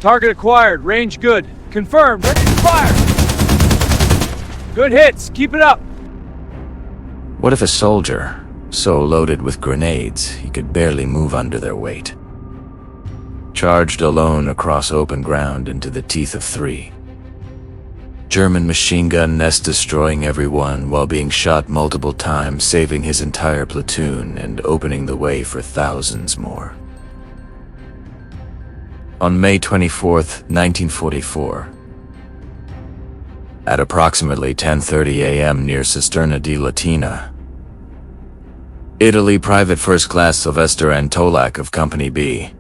Target acquired. Range good. Confirmed. Ready to fire. Good hits. Keep it up. What if a soldier, so loaded with grenades he could barely move under their weight, charged alone across open ground into the teeth of three German machine gun nests, destroying everyone while being shot multiple times, saving his entire platoon and opening the way for thousands more? On May 24, 1944, at approximately 10:30 a.m. near Cisterna di Latina, Italy, Private First Class Sylvester Antolak of Company B,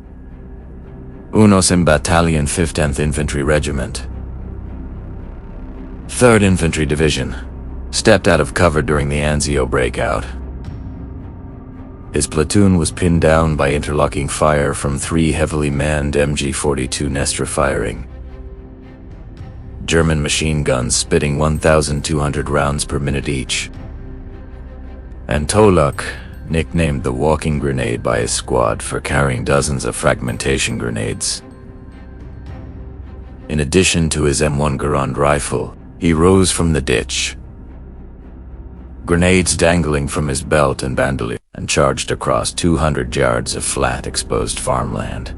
Unosim Battalion 5th Infantry Regiment, 3rd Infantry Division, stepped out of cover during the Anzio breakout. His platoon was pinned down by interlocking fire from 3 heavily manned MG-42 Nestra firing German machine guns spitting 1,200 rounds per minute each. Antolak, nicknamed the walking grenade by his squad for carrying dozens of fragmentation grenades. In addition to his M1 Garand rifle, he rose from the ditch, grenades dangling from his belt and bandolier, and charged across 200 yards of flat, exposed farmland.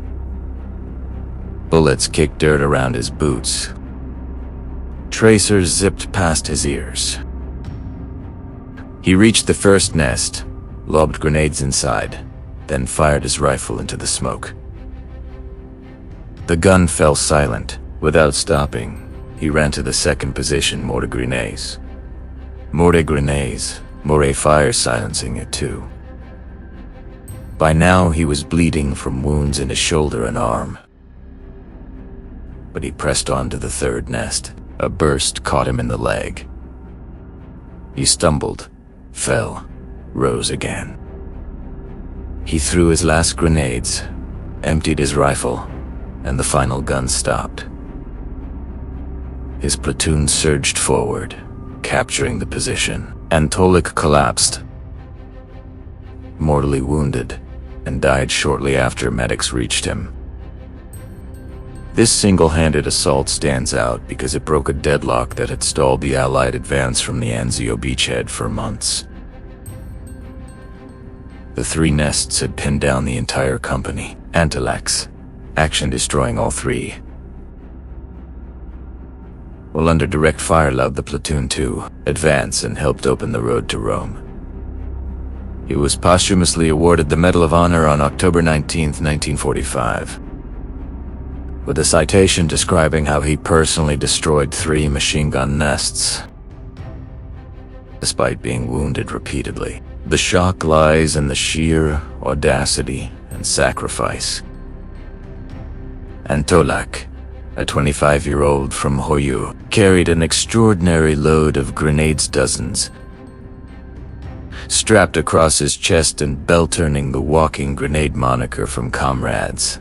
Bullets kicked dirt around his boots. Tracers zipped past his ears. He reached the first nest, lobbed grenades inside, then fired his rifle into the smoke. The gun fell silent. Without stopping, he ran to the second position, more grenades. More grenades, more fire silencing it too. By now he was bleeding from wounds in his shoulder and arm. But he pressed on to the third nest. A burst caught him in the leg. He stumbled, fell, rose again. He threw his last grenades, emptied his rifle, and the final gun stopped. His platoon surged forward, capturing the position. Antolak collapsed, mortally wounded, and died shortly after medics reached him. This single-handed assault stands out because it broke a deadlock that had stalled the Allied advance from the Anzio beachhead for months. The 3 nests had pinned down the entire company. Antolak's action destroying all 3. While under direct fire allowed the platoon to advance and helped open the road to Rome. He was posthumously awarded the Medal of Honor on October 19, 1945, with a citation describing how he personally destroyed 3 machine gun nests, despite being wounded repeatedly. The shock lies in the sheer audacity and sacrifice. Antolak, a 25-year-old from Hoyu, carried an extraordinary load of grenades, dozens, strapped across his chest and belt, earning the walking grenade moniker from comrades.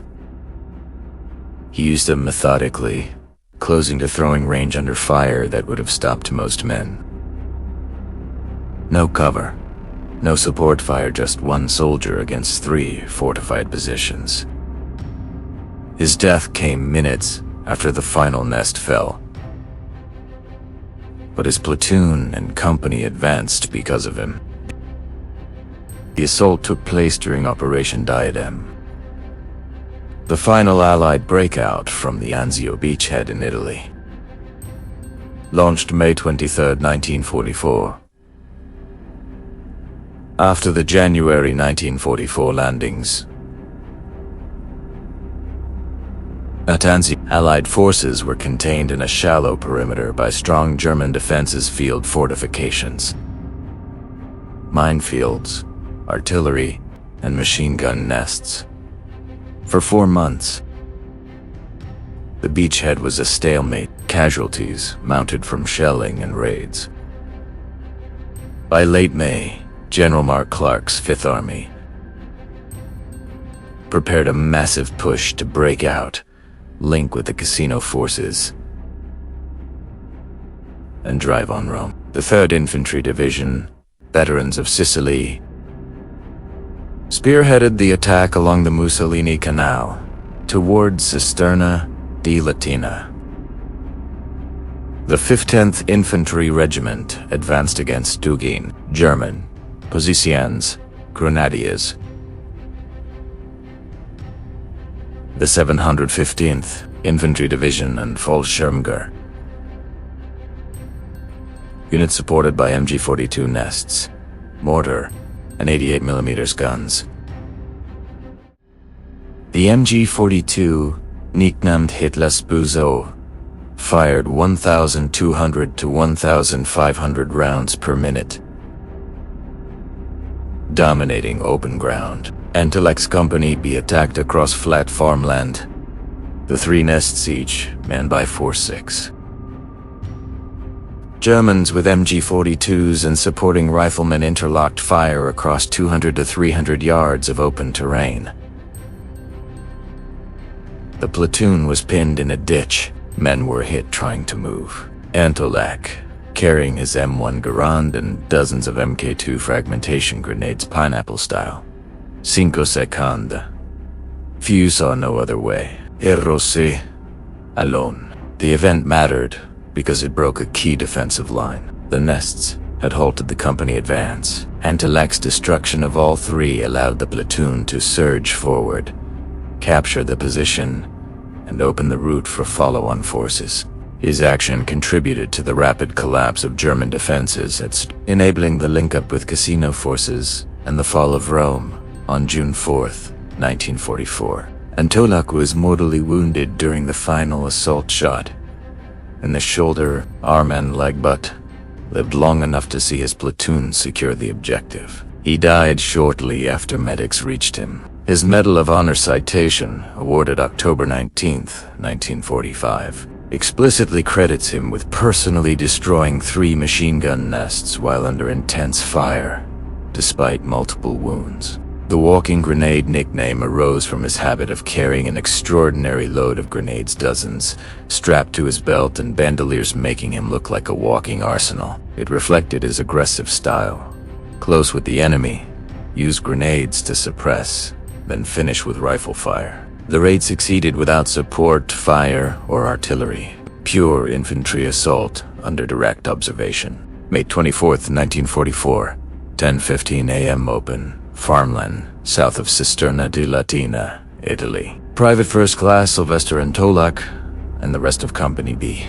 He used them methodically, closing to throwing range under fire that would have stopped most men. No cover, no support fire, just 1 soldier against 3 fortified positions. His death came minutes after the final nest fell. But his platoon and company advanced because of him. The assault took place during Operation Diadem, the final Allied breakout from the Anzio beachhead in Italy. Launched May 23, 1944. After the January 1944 landings at Anzio, Allied forces were contained in a shallow perimeter by strong German defenses, field fortifications, minefields, artillery, and machine gun nests. For 4 months, the beachhead was a stalemate, casualties mounted from shelling and raids. By late May, General Mark Clark's Fifth Army prepared a massive push to break out, link with the casino forces, and drive on Rome. The 3rd Infantry Division, veterans of Sicily, spearheaded the attack along the Mussolini Canal towards Cisterna di Latina. The 15th Infantry Regiment advanced against Dugin, German, Positions, Grenadiers. The 715th Infantry Division and Fallschirmgewehr. Units supported by MG-42 nests, mortar, and 88mm guns. The MG-42, nicknamed Hitler's Buzo, fired 1,200 to 1,500 rounds per minute, dominating open ground. Antelek's Company B attacked across flat farmland, the 3 nests each manned by 4-6. Germans with MG-42s and supporting riflemen interlocked fire across 200 to 300 yards of open terrain. The platoon was pinned in a ditch. Men were hit trying to move. Antelek, carrying his M1 Garand and dozens of MK2 fragmentation grenades pineapple style. 5 secondes. Few saw no other way. Errose. Alone. The event mattered because it broke a key defensive line. The nests had halted the company advance. Antelek's destruction of all 3 allowed the platoon to surge forward, capture the position, and open the route for follow-on forces. His action contributed to the rapid collapse of German defenses, enabling the link-up with Casino forces and the fall of Rome on June 4, 1944. Antelek was mortally wounded during the final assault shot in the shoulder, arm, and leg, but lived long enough to see his platoon secure the objective. He died shortly after medics reached him. His Medal of Honor citation, awarded October 19, 1945, explicitly credits him with personally destroying 3 machine gun nests while under intense fire, despite multiple wounds. The walking grenade nickname arose from his habit of carrying an extraordinary load of grenades, dozens, strapped to his belt and bandoliers, making him look like a walking arsenal. It reflected his aggressive style. Close with the enemy, use grenades to suppress, then finish with rifle fire. The raid succeeded without support, fire, or artillery. Pure infantry assault under direct observation. May 24, 1944, 10:15 a.m. open. Farmland, south of Cisterna di Latina, Italy. Private First Class Sylvester Antelek and the rest of Company B.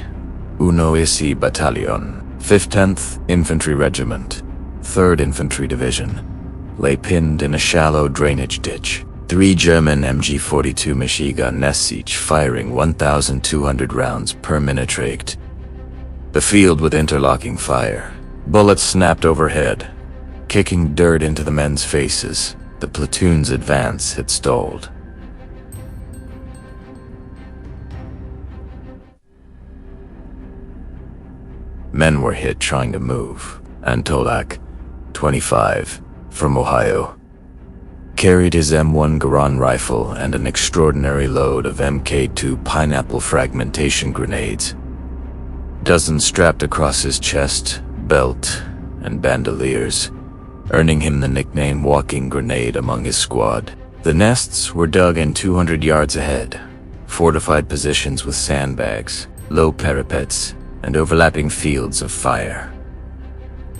Unoisi Battalion, 15th Infantry Regiment, 3rd Infantry Division, lay pinned in a shallow drainage ditch. 3 German MG-42 machine gun nests, each firing 1,200 rounds per minute, raked the field with interlocking fire. Bullets snapped overhead, kicking dirt into the men's faces. The platoon's advance had stalled. Men were hit trying to move. Antelek, 25, from Ohio, carried his M1 Garand rifle and an extraordinary load of MK2 pineapple fragmentation grenades. Dozens strapped across his chest, belt, and bandoliers, earning him the nickname Walking Grenade among his squad. The nests were dug in 200 yards ahead, fortified positions with sandbags, low parapets, and overlapping fields of fire.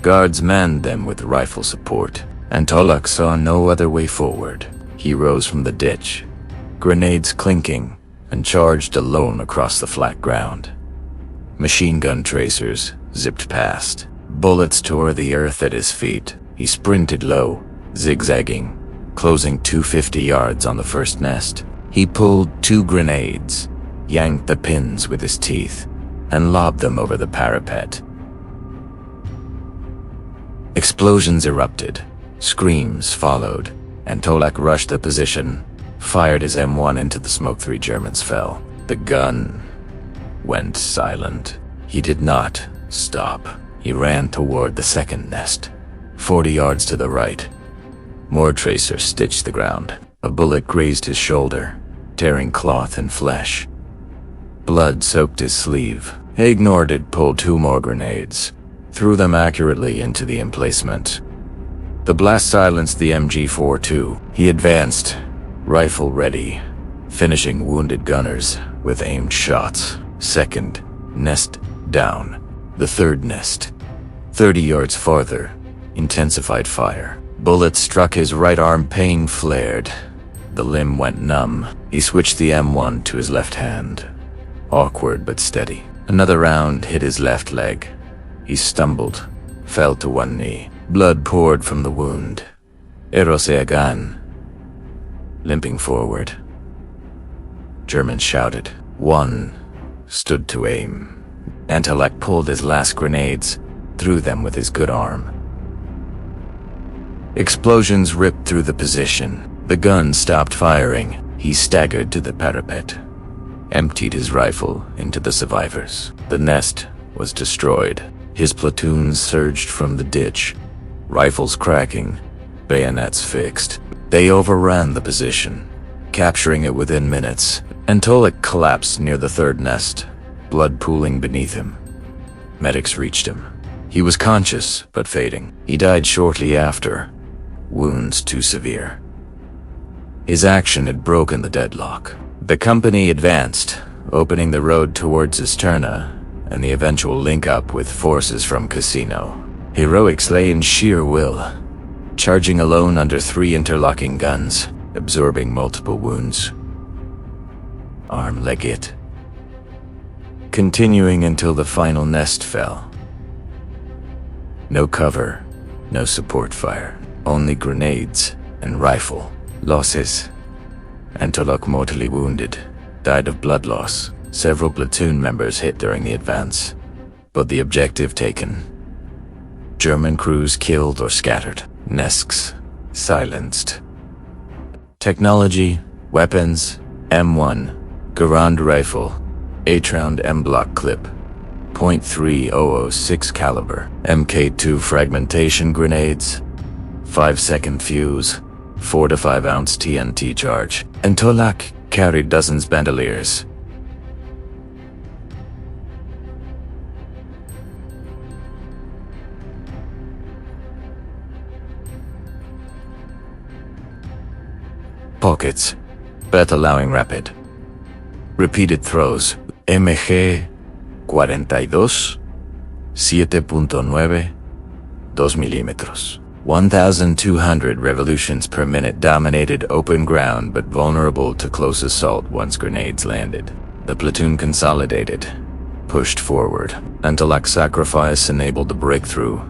Guards manned them with rifle support. Antelek saw no other way forward. He rose from the ditch, grenades clinking, and charged alone across the flat ground. Machine gun tracers zipped past. Bullets tore the earth at his feet. He sprinted low, zigzagging, closing 250 yards on the first nest. He pulled 2 grenades, yanked the pins with his teeth, and lobbed them over the parapet. Explosions erupted. Screams followed. Antelek rushed the position, fired his M1 into the smoke. 3 Germans fell. The gun went silent. He did not stop. He ran toward the second nest. 40 yards to the right, more tracers stitched the ground. A bullet grazed his shoulder, tearing cloth and flesh. Blood soaked his sleeve. He ignored it, pulled 2 more grenades, threw them accurately into the emplacement. The blast silenced the MG-42. He advanced, rifle ready, finishing wounded gunners with aimed shots. Second nest down. The third nest, 30 yards farther, intensified fire. Bullets struck his right arm, pain flared. The limb went numb. He switched the M1 to his left hand. Awkward but steady. Another round hit his left leg. He stumbled, fell to one knee. Blood poured from the wound. Eroseagan. Limping forward. German shouted. One stood to aim. Antolak pulled his last grenades, threw them with his good arm. Explosions ripped through the position. The gun stopped firing. He staggered to the parapet, emptied his rifle into the survivors. The nest was destroyed. His platoons surged from the ditch, rifles cracking, bayonets fixed. They overran the position, capturing it within minutes. Antolak collapsed near the third nest, blood pooling beneath him. Medics reached him. He was conscious, but fading. He died shortly after, wounds too severe. His action had broken the deadlock. The company advanced, opening the road towards Isterna and the eventual link-up with forces from Casino. Heroics lay in sheer will, charging alone under 3 interlocking guns, absorbing multiple wounds. Arm legate. Continuing until the final nest fell. No cover, no support fire, only grenades and rifle. Losses. Antolak mortally wounded, died of blood loss. Several platoon members hit during the advance, but the objective taken. German crews killed or scattered. Nests silenced. Technology, weapons, M1, Garand rifle, 8-round M-block clip, .3006 caliber, MK2 fragmentation grenades, 5-second fuse, 4 to 5 ounce TNT charge. Antolak carried dozens bandoliers. Pockets, bet allowing rapid. Repeated throws. MG 42, 7.9, 2 milímetros. 1,200 revolutions per minute dominated open ground but vulnerable to close assault once grenades landed. The platoon consolidated, pushed forward. Antolak's sacrifice enabled the breakthrough.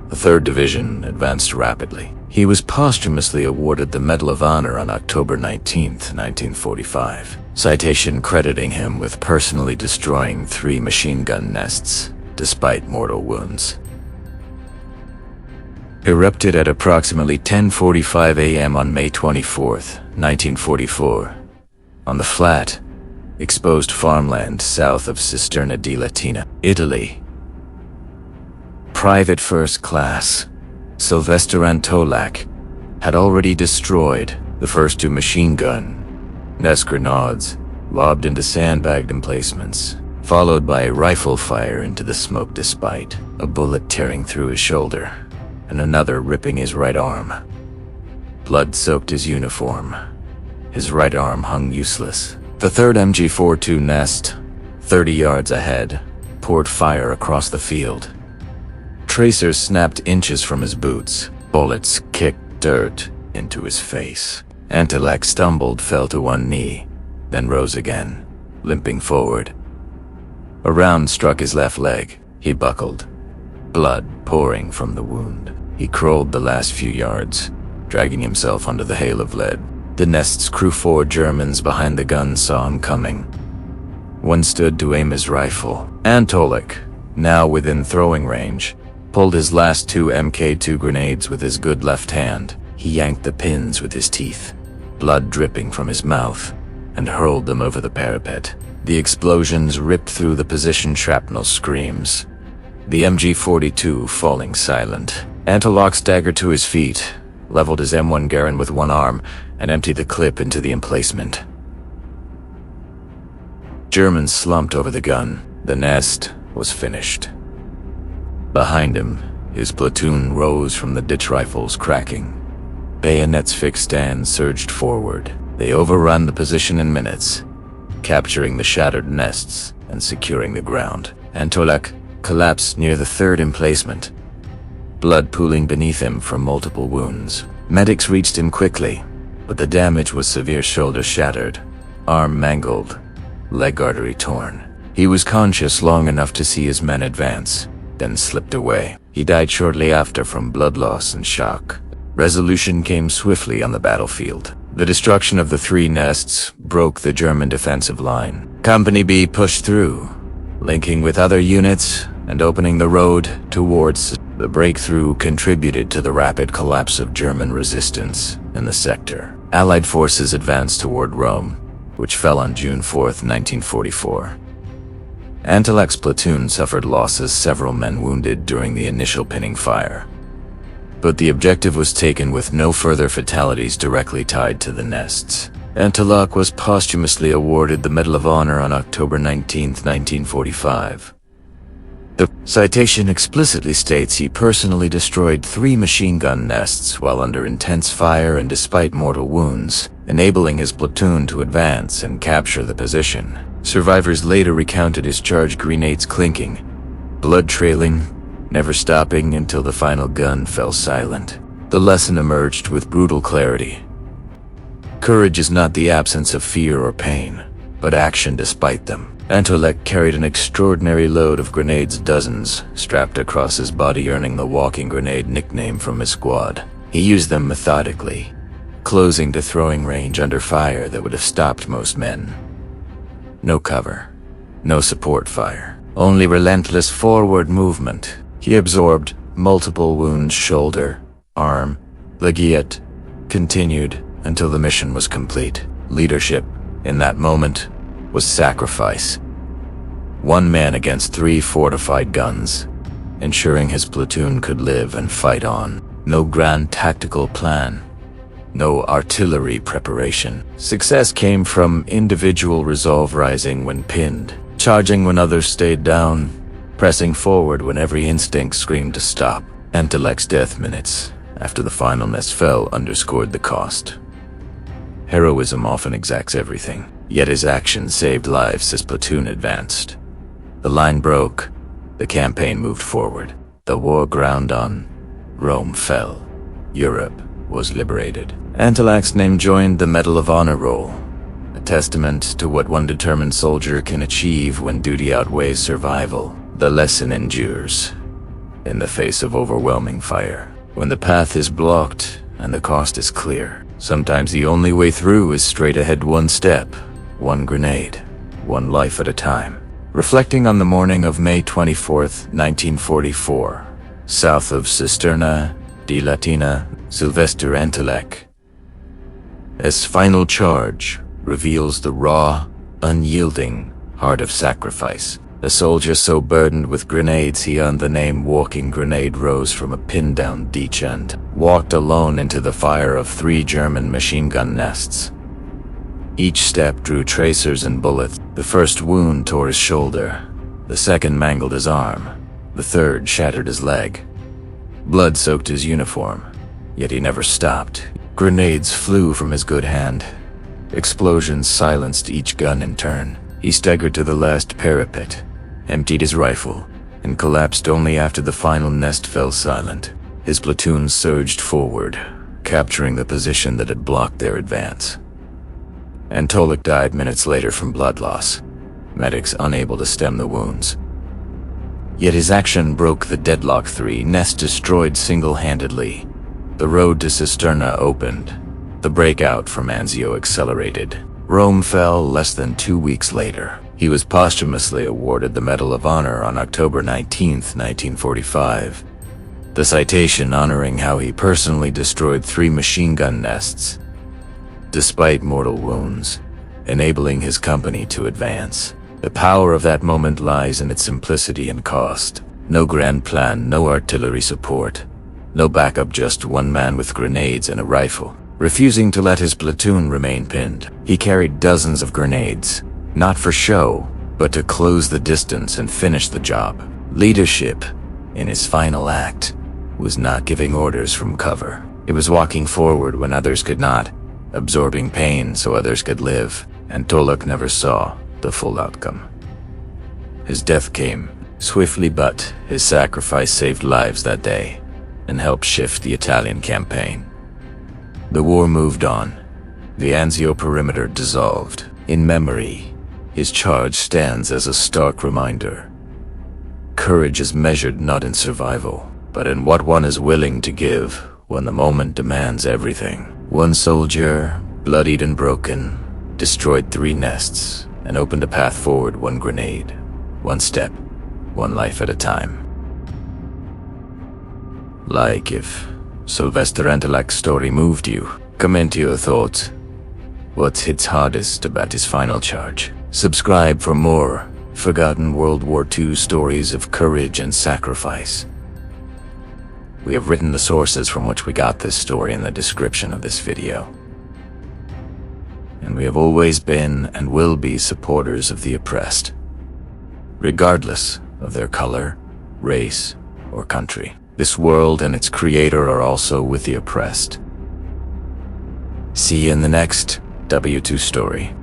The 3rd Division advanced rapidly. He was posthumously awarded the Medal of Honor on October 19, 1945. Citation crediting him with personally destroying 3 machine gun nests, despite mortal wounds. Erupted at approximately 10:45 a.m. on May 24, 1944, on the flat, exposed farmland south of Cisterna di Latina, Italy. Private First Class Sylvester Antolak had already destroyed the first 2 machine gun nest grenades lobbed into sandbagged emplacements, followed by a rifle fire into the smoke despite a bullet tearing through his shoulder and another ripping his right arm. Blood soaked his uniform. His right arm hung useless. The 3rd MG42 nest, 30 yards ahead, poured fire across the field. Tracers snapped inches from his boots. Bullets kicked dirt into his face. Antolak stumbled, fell to one knee, then rose again, limping forward. A round struck his left leg. He buckled, blood pouring from the wound. He crawled the last few yards, dragging himself under the hail of lead. The nest's crew 4 Germans behind the gun saw him coming. One stood to aim his rifle. Antolak, now within throwing range, pulled his last 2 MK2 grenades with his good left hand. He yanked the pins with his teeth, blood dripping from his mouth, and hurled them over the parapet. The explosions ripped through the position, shrapnel screams. The MG42 falling silent. Antolak staggered to his feet, leveled his M1 Garand with one arm, and emptied the clip into the emplacement. Germans slumped over the gun. The nest was finished. Behind him, his platoon rose from the ditch, rifles cracking. Bayonets fixed and surged forward. They overran the position in minutes, capturing the shattered nests and securing the ground. Antolak collapsed near the third emplacement, blood pooling beneath him from multiple wounds. Medics reached him quickly, but the damage was severe: shoulder shattered, arm mangled, leg artery torn. He was conscious long enough to see his men advance, then slipped away. He died shortly after from blood loss and shock. Resolution came swiftly on the battlefield. The destruction of the 3 nests broke the German defensive line. Company B pushed through, linking with other units and opening the road towards. The breakthrough contributed to the rapid collapse of German resistance in the sector. Allied forces advanced toward Rome, which fell on June 4, 1944. Antolak's platoon suffered losses, several men wounded during the initial pinning fire. But the objective was taken with no further fatalities directly tied to the nests. Antolak was posthumously awarded the Medal of Honor on October 19, 1945. The citation explicitly states he personally destroyed 3 machine gun nests while under intense fire and despite mortal wounds, enabling his platoon to advance and capture the position. Survivors later recounted his charge: grenades clinking, blood trailing, never stopping until the final gun fell silent. The lesson emerged with brutal clarity. Courage is not the absence of fear or pain, but action despite them. Antolak carried an extraordinary load of grenades, dozens, strapped across his body, earning the walking grenade nickname from his squad. He used them methodically, closing to throwing range under fire that would have stopped most men. No cover, no support fire, only relentless forward movement. He absorbed multiple wounds: shoulder, arm, leg, yet continued until the mission was complete. Leadership, in that moment, was sacrifice. 1 man against 3 fortified guns, ensuring his platoon could live and fight on. No grand tactical plan, no artillery preparation. Success came from individual resolve, rising when pinned, charging when others stayed down, pressing forward when every instinct screamed to stop. Antolak's death minutes after the final nest fell underscored the cost. Heroism often exacts everything, yet his actions saved lives as platoon advanced. The line broke, the campaign moved forward, the war ground on, Rome fell, Europe was liberated. Antolak's name joined the Medal of Honor roll, a testament to what one determined soldier can achieve when duty outweighs survival. The lesson endures in the face of overwhelming fire. When the path is blocked and the cost is clear, sometimes the only way through is straight ahead, 1 step, 1 grenade, 1 life at a time. Reflecting on the morning of May 24, 1944, south of Cisterna di Latina, Sylvester Antolak, as final charge, reveals the raw, unyielding heart of sacrifice. A soldier so burdened with grenades he earned the name Walking Grenade, rose from a pinned-down ditch and walked alone into the fire of 3 German machine gun nests. Each step drew tracers and bullets. The first wound tore his shoulder, the second mangled his arm, the third shattered his leg. Blood soaked his uniform, yet he never stopped. Grenades flew from his good hand. Explosions silenced each gun in turn. He staggered to the last parapet, emptied his rifle, and collapsed only after the final nest fell silent. His platoon surged forward, capturing the position that had blocked their advance. Antolak died minutes later from blood loss, medics unable to stem the wounds. Yet his action broke the deadlock. 3 nests destroyed single-handedly. The road to Cisterna opened. The breakout from Anzio accelerated. Rome fell less than 2 weeks later. He was posthumously awarded the Medal of Honor on October 19, 1945. The citation honoring how he personally destroyed 3 machine gun nests, despite mortal wounds, enabling his company to advance. The power of that moment lies in its simplicity and cost. No grand plan, no artillery support, no backup, just 1 man with grenades and a rifle, refusing to let his platoon remain pinned. He carried dozens of grenades, not for show, but to close the distance and finish the job. Leadership, in his final act, was not giving orders from cover. It was walking forward when others could not, absorbing pain so others could live. and Tolok never saw the full outcome. His death came swiftly, but his sacrifice saved lives that day and helped shift the Italian campaign. The war moved on. The Anzio perimeter dissolved. In memory, his charge stands as a stark reminder. Courage is measured not in survival, but in what one is willing to give when the moment demands everything. One soldier, bloodied and broken, destroyed 3 nests and opened a path forward, 1 grenade, 1 step, 1 life at a time. Like if Sylvester Antelak's story moved you, comment your thoughts. What hits hardest about his final charge? Subscribe for more forgotten World War II stories of courage and sacrifice. We have written the sources from which we got this story in the description of this video. And we have always been and will be supporters of the oppressed, regardless of their color, race, or country. This world and its creator are also with the oppressed. See you in the next W2 story.